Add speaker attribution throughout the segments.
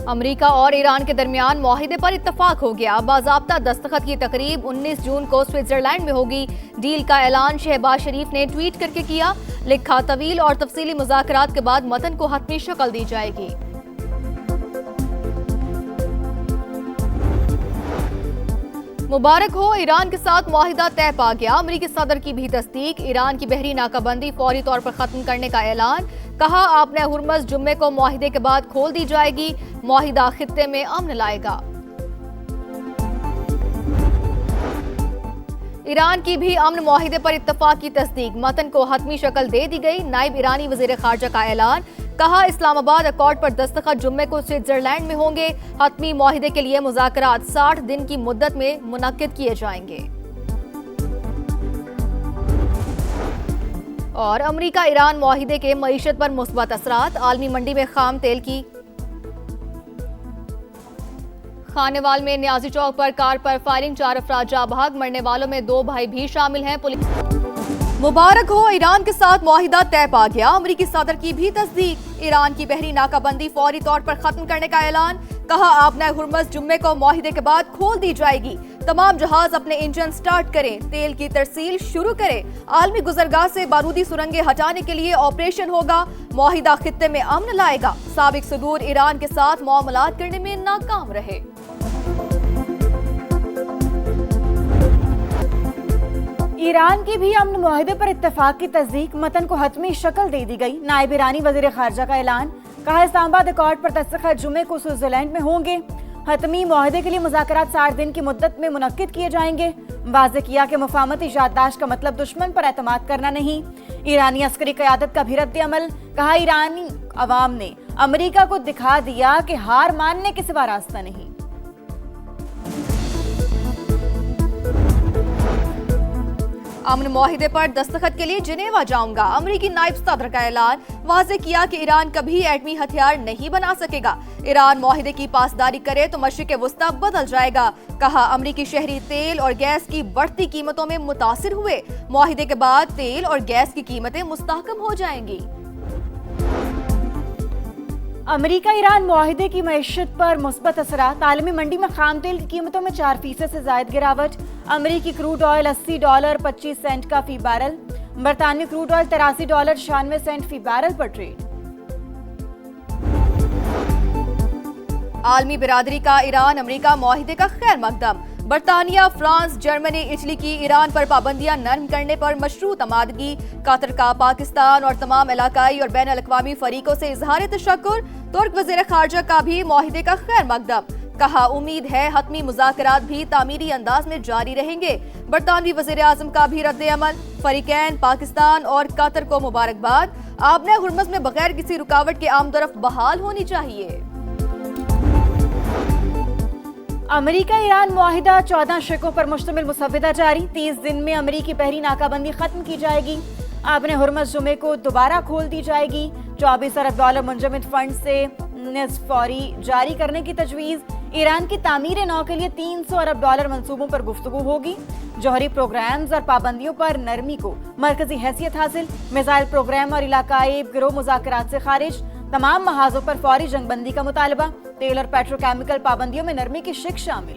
Speaker 1: America और Iran के दरमियान मुआहिदे पर इत्तफाक हो गया। बाज़ाब्ता दस्तखत की तकरीब 19 जून को स्विट्जरलैंड में होगी। डील का ऐलान शहबाज शरीफ ने ट्वीट करके किया। लिखा, तवील और तफसीली मुज़ाकरात के बाद मतन को हतमी शक्ल दी जाएगी। मुबारक हो, ईरान के साथ मुआहिदा तय पा गया। अमेरिकी सदर की भी तस्दीक। ईरान की बहरी नाकाबंदी फौरी तौर पर खत्म करने का ऐलान। कहा, आपने हुर्मज़ जुम्मे को मुआहिदे के बाद खोल दी जाएगी। मुआहिदा खित्ते में अमन लाएगा। ईरान की भी अमन मुआहिदे पर इत्तफाक की तस्दीक। मतन को हतमी शक्ल दे दी गई। नायब ईरानी वज़ीर खारजा का ऐलान। कहा, इस्लामाबाद अकॉर्ड पर दस्तखत जुम्मे को स्विट्जरलैंड में होंगे। हतमी मुआहिदे के लिए मुज़ाकरात 60 दिन की मुद्दत में मुनक्किद किए जाएंगे। और अमेरिका ईरान मुआहिदे के मईशत पर मुस्बत असरात। आलमी मंडी में खाम तेल की। खानेवाल में न्याजी चौक पर कार पर फायरिंग, 4 अफराद जाँ बहक। मरने वालों में 2 भाई भी शामिल हैं। मुबारक हो, ईरान के साथ मुआहिदा तय पा गया। अमेरिकी सदर की भी तस्दीक। ईरान की बहरी नाकाबंदी फौरी तौर पर खत्म करने का ऐलान। कहा, आपने हुर्मज़ जुम्मे को मुआहिदे के बाद खोल दी जाएगी। तमाम जहाज अपने इंजन स्टार्ट करें। तेल की तरसील शुरू करें। आलमी गुजरगाह से बारूदी सुरंगें हटाने के लिए ऑपरेशन होगा। मुआहिदा खित्ते में अमन लाएगा। साबिक सदूर ईरान के साथ मामलात करने में नाकाम रहे।
Speaker 2: ईरान की भी अमन मुआहिदे पर इत्तफाक की तस्दीक। मतन को हतमी शक्ल दे दी गई। नायब ईरानी वज़ीर खारजा का ऐलान। कहा, इस्लामाबाद अकॉर्ड पर दस्तखत जुम्मे को स्विट्जरलैंड में होंगे। हतमी मुआहिदे के लिए मुज़ाकरात 60 दिन की मुद्दत में मुनक्किद किए जाएंगे। वाज़े किया कि मुफाहमती याददाश्त का मतलब दुश्मन पर एतमाद करना नहीं। ईरानी अस्करी क़यादत का भी रद्द अमल। कहा, ईरानी अवाम ने अमेरिका को दिखा दिया कि हार मानने के सिवा रास्ता नहीं।
Speaker 1: अमन मुआहिदे पर दस्तखत के लिए जिनेवा जाऊंगा। अमेरिकी नायब सदर का ऐलान। वाज़े किया कि ईरान कभी एटमी हथियार नहीं बना सकेगा। ईरान मुआहिदे की पासदारी करे तो मशरिक़ वुस्ता बदल जाएगा। कहा, अमेरिकी शहरी तेल और गैस की बढ़ती कीमतों में मुतासिर हुए। मुआहिदे के बाद तेल और गैस की कीमतें मुस्तहकम हो जाएंगी।
Speaker 2: अमेरिका ईरान मुआहिदे की मईशत पर मुस्बत असरात। आलमी मंडी में खाम तेल की कीमतों में 4% से जायद गिरावट। अमेरिकी क्रूड ऑयल $80.25 का फी बैरल। बरतानवी क्रूड ऑयल $83.96 फी बैरल पर ट्रेड।
Speaker 1: आलमी बिरादरी का ईरान अमेरिका मुआहिदे का खैर मकदम। बरतानिया, फ्रांस, जर्मनी, इटली की ईरान पर पाबंदियां नरम करने पर मशरूत आमादगी। कतर का पाकिस्तान और तमाम इलाकाई और बैन अल-अक़वामी फरीकों से इजहार तशक्कुर। तुर्क वज़ीर खारजा का भी मुआहिदे का खैर मकदम। कहा, उम्मीद है हतमी मुज़ाकरात भी तामीरी अंदाज में जारी रहेंगे। बरतानवी वज़ीर आज़म का भी रद्द अमल। फरीकैन, पाकिस्तान और कतर को मुबारकबाद। आपने हुर्मज़ में बगैर किसी रुकावट के आमदरफ्त बहाल होनी चाहिए।
Speaker 2: अमेरिका ईरान मुआहिदा 14 शिकों पर मुश्तमिल मुसव्वदा जारी। 30 दिन में अमेरिकी बहरी नाकाबंदी खत्म की जाएगी। आपने हुर्मज़ जुम्मे को दोबारा खोल दी जाएगी। $24 अरब मुंजमद फंड से निस्फ फौरी जारी करने की तजवीज़। ईरान की तामीर नौ के लिए $300 अरब मंसूबों पर गुफ्तगू होगी। जौहरी प्रोग्राम्स और पाबंदियों पर नरमी को मरकजी हैसियत हासिल। मिसाइल प्रोग्राम और इलाकाई गिरोह मुज़ाकरात से खारिज। तमाम महाजों पर फौरी जंगबंदी का मुतालबा। तेल और पेट्रोकेमिकल पाबंदियों में नरमी की शिक शामिल।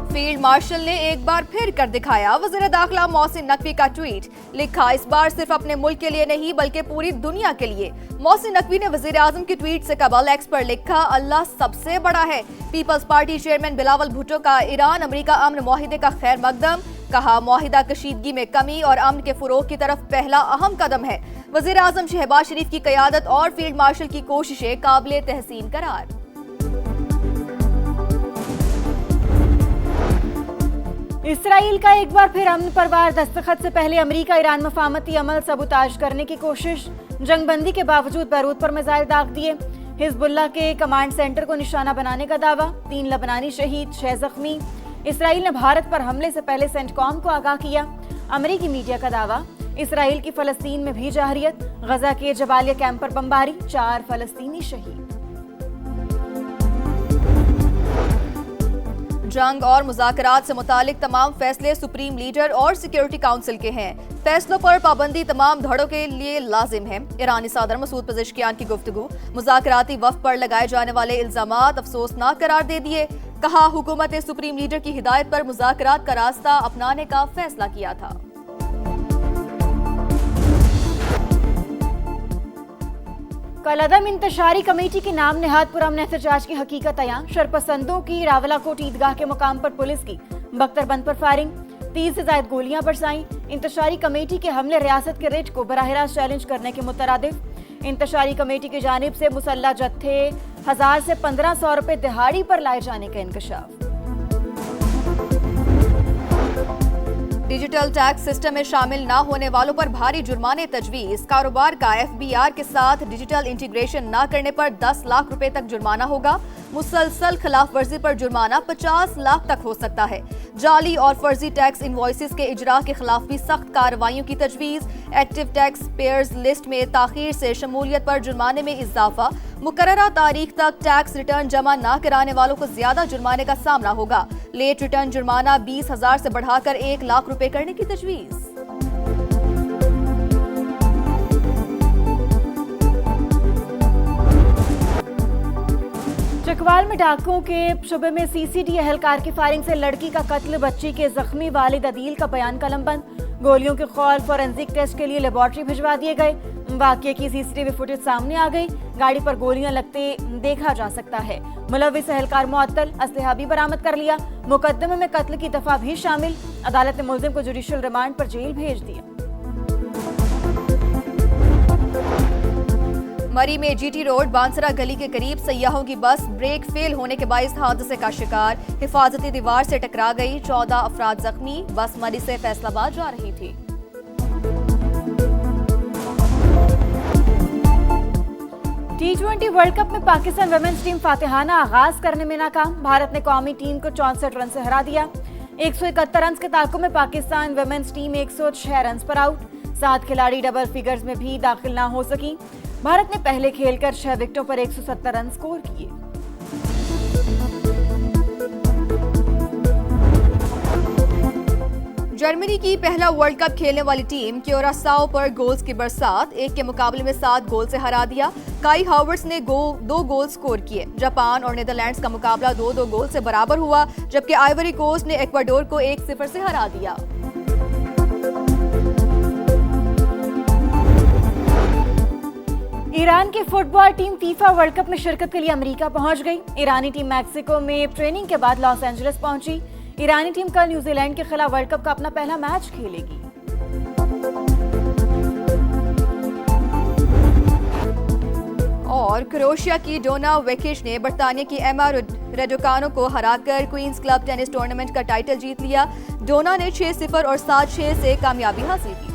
Speaker 1: फील्ड मार्शल ने एक बार फिर कर दिखाया। वज़ीर दाखिला मोहसिन नकवी का ट्वीट। लिखा, इस बार सिर्फ अपने मुल्क के लिए नहीं बल्कि पूरी दुनिया के लिए। मोहसिन नकवी ने वज़ीर आज़म की ट्वीट से कबल एक्स पर लिखा, अल्लाह सबसे बड़ा है। पीपल्स पार्टी चेयरमैन बिलावल भुट्टो का ईरान अमेरिका अमन मुआहिदे का खैर मकदम। कहा, मुआहिदा कशीदगी में कमी और अमन के फरोग की तरफ पहला अहम कदम है। वज़ीर आज़म शहबाज शरीफ की क़यादत और फील्ड मार्शल की कोशिशें काबिले तहसीन करार।
Speaker 2: इसराइल का एक बार फिर अमन परवार दस्तखत से पहले अमेरिका ईरान मफाहमती अमल सबूताज करने की कोशिश। जंगबंदी के बावजूद बैरूत पर मिसाइल दाग दिए। हिजबुल्लाह के कमांड सेंटर को निशाना बनाने का दावा। 3 लबनानी शहीद, 6 जख्मी। इसराइल ने भारत पर हमले से पहले सेंटकॉम को आगाह किया। अमेरिकी मीडिया का दावा। इसराइल की फलस्तीन में भी जाहरियत। गजा के जबालिया कैंप पर बमबारी, 4 फलस्तीनी शहीद।
Speaker 1: जंग और मुज़ाकरात से मुतालिक तमाम फैसले सुप्रीम लीडर और सिक्योरिटी काउंसिल के हैं। फैसलों पर पाबंदी तमाम धड़ों के लिए लाजिम है। ईरानी सदर मसूद पेज़ेश्कियान की गुफ्तगू, मुज़ाकराती वफ़द पर लगाए जाने वाले इल्जामात अफसोसनाक करार दे दिए। कहा, हुकूमत ने सुप्रीम लीडर की हिदायत पर मुज़ाकरात का रास्ता अपनाने का फैसला किया था।
Speaker 2: कलअदम इंतशारी कमेटी के नाम नेहाद पुरअमन एहतजाज की हकीकत अयां। शरपसंदों की रावलाकोट ईदगाह के मुकाम पर पुलिस की बख्तरबंद पर फायरिंग, 30 से ज्यादा गोलियां बरसाईं। इंतशारी कमेटी के हमले रियासत के रिट को बराह रास्त चैलेंज करने के मुतरादिफ। इंतशारी कमेटी की जानिब से मुसल्ला जत्थे 1000 से 1500 रुपए दिहाड़ी पर लाए जाने का इंकशाफ।
Speaker 1: डिजिटल टैक्स सिस्टम में शामिल न होने वालों पर भारी जुर्माने तजवीज। कारोबार का FBR के साथ डिजिटल इंटीग्रेशन न करने पर 10 लाख रुपए तक जुर्माना होगा। मुसलसल खिलाफ वर्जी पर जुर्माना 50 लाख तक हो सकता है। जाली और फर्जी टैक्स इनवॉइसेस के इजरा के खिलाफ भी सख्त कार्रवाइयों की तजवीज। एक्टिव टैक्स पेयर्स लिस्ट में ताखीर से शमूलियत पर जुर्माने में इजाफा। मुकर्ररा तारीख तक टैक्स रिटर्न जमा न कराने वालों को ज्यादा जुर्माने का सामना होगा। लेट रिटर्न जुर्माना 20,000 से बढ़ाकर 1 लाख रुपए करने की तजवीज।
Speaker 2: चकवाल में डाकुओं के शुबे में CCD एहलकार की फायरिंग से लड़की का कत्ल, बच्ची के जख्मी वालिद अदील का बयान कलमबंद। गोलियों के खौल फॉरेंसिक टेस्ट के लिए लेबोरेटरी भिजवा दिए गए। वाकये की CCTV फुटेज सामने आ गई। गाड़ी पर गोलियां लगते देखा जा सकता है। मुलविस एहलकार मुअत्तल, असलहा भी बरामद कर लिया। मुकदमे में कत्ल की दफा भी शामिल। अदालत ने मुलजिम को जुडिशियल रिमांड पर जेल भेज दिया।
Speaker 1: मरी में GT रोड बांसरा गली के करीब सयाहों की बस ब्रेक फेल होने के बाइस हादसे का शिकार। हिफाजती दीवार से टकरा गई, 14 अफराद जख्मी। बस मरी से फैसलाबाद जा रही थी।
Speaker 2: T20 वर्ल्ड कप में पाकिस्तान वुमेन्स टीम फातिहाना आगाज करने में नाकाम। भारत ने कौमी टीम को 64 रन से हरा दिया। 171 रन के ताक़ुब में पाकिस्तान वुमेन्स टीम 106 रन पर आउट। 7 खिलाड़ी डबल फिगर्स में भी दाखिल ना हो सकी। भारत ने पहले खेलकर 6 विकेटों पर 170 रन स्कोर किए।
Speaker 1: जर्मनी की पहला वर्ल्ड कप खेलने वाली टीम क्यूरासाओ पर गोल्स की बरसात। 1 के मुकाबले में 7 गोल से हरा दिया। काई हावर्ट्स ने 2 गोल स्कोर किए। जापान और नीदरलैंड्स का मुकाबला 2-2 गोल से बराबर हुआ, जबकि आइवरी कोस्ट ने इक्वाडोर को 1-0 से हरा दिया।
Speaker 2: ईरान की football team FIFA world cup में शिरकत के लिए अमेरिका पहुंच गई। ईरानी टीम मैक्सिको में ट्रेनिंग के बाद लॉस एंजलिस पहुंची। ईरानी टीम कल न्यूजीलैंड के खिलाफ वर्ल्ड कप का अपना पहला मैच खेलेगी।
Speaker 1: और क्रोएशिया की डोना वेकिच ने बरतानिया की एमा रेडोकानो को हराकर क्वींस क्लब टेनिस टूर्नामेंट का टाइटल जीत लिया। डोना ने 6-0 और 7-6 से कामयाबी हासिल की।